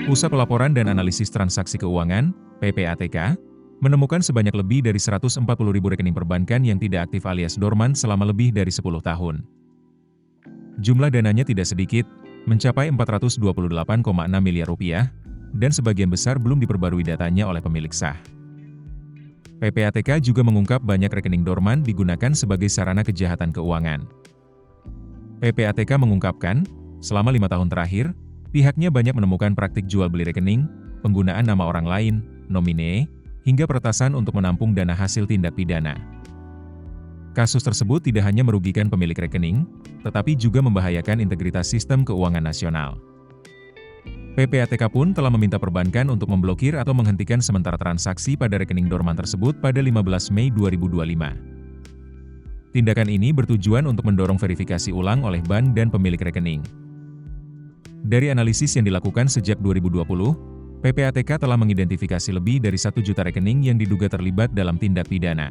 Pusat Pelaporan dan Analisis Transaksi Keuangan, PPATK, menemukan sebanyak lebih dari 140.000 rekening perbankan yang tidak aktif alias dorman selama lebih dari 10 tahun. Jumlah dananya tidak sedikit, mencapai 428,6 miliar rupiah, dan sebagian besar belum diperbarui datanya oleh pemilik sah. PPATK juga mengungkap banyak rekening dorman digunakan sebagai sarana kejahatan keuangan. PPATK mengungkapkan, selama 5 tahun terakhir, pihaknya banyak menemukan praktik jual beli rekening, penggunaan nama orang lain, nomine, hingga peretasan untuk menampung dana hasil tindak pidana. Kasus tersebut tidak hanya merugikan pemilik rekening, tetapi juga membahayakan integritas sistem keuangan nasional. PPATK pun telah meminta perbankan untuk memblokir atau menghentikan sementara transaksi pada rekening dorman tersebut pada 15 Mei 2025. Tindakan ini bertujuan untuk mendorong verifikasi ulang oleh bank dan pemilik rekening. Dari analisis yang dilakukan sejak 2020, PPATK telah mengidentifikasi lebih dari 1 juta rekening yang diduga terlibat dalam tindak pidana.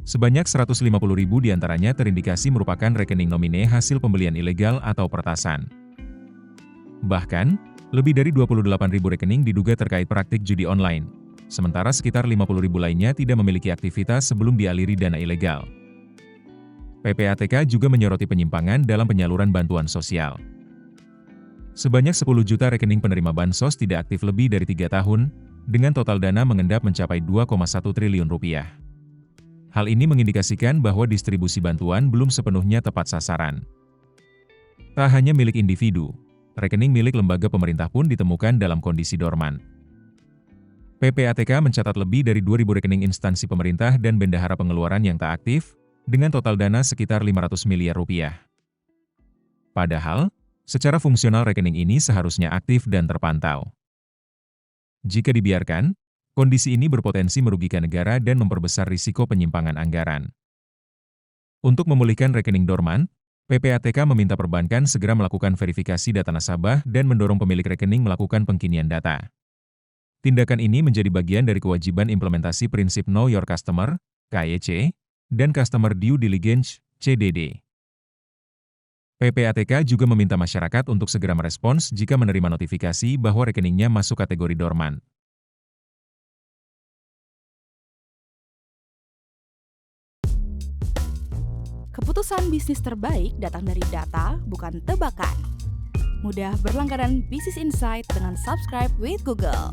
Sebanyak 150.000 diantaranya terindikasi merupakan rekening nomine hasil pembelian ilegal atau peretasan. Bahkan, lebih dari 28.000 rekening diduga terkait praktik judi online, sementara sekitar 50.000 lainnya tidak memiliki aktivitas sebelum dialiri dana ilegal. PPATK juga menyoroti penyimpangan dalam penyaluran bantuan sosial. Sebanyak 10 juta rekening penerima bansos tidak aktif lebih dari 3 tahun, dengan total dana mengendap mencapai 2,1 triliun rupiah. Hal ini mengindikasikan bahwa distribusi bantuan belum sepenuhnya tepat sasaran. Tak hanya milik individu, rekening milik lembaga pemerintah pun ditemukan dalam kondisi dorman. PPATK mencatat lebih dari 2.000 rekening instansi pemerintah dan bendahara pengeluaran yang tak aktif, dengan total dana sekitar 500 miliar rupiah. Padahal, secara fungsional rekening ini seharusnya aktif dan terpantau. Jika dibiarkan, kondisi ini berpotensi merugikan negara dan memperbesar risiko penyimpangan anggaran. Untuk memulihkan rekening dorman, PPATK meminta perbankan segera melakukan verifikasi data nasabah dan mendorong pemilik rekening melakukan pengkinian data. Tindakan ini menjadi bagian dari kewajiban implementasi prinsip Know Your Customer, KYC, dan Customer Due Diligence, CDD. PPATK juga meminta masyarakat untuk segera merespons jika menerima notifikasi bahwa rekeningnya masuk kategori dorman. Keputusan bisnis terbaik datang dari data, bukan tebakan. Mudah berlangganan Business Insight dengan subscribe with Google.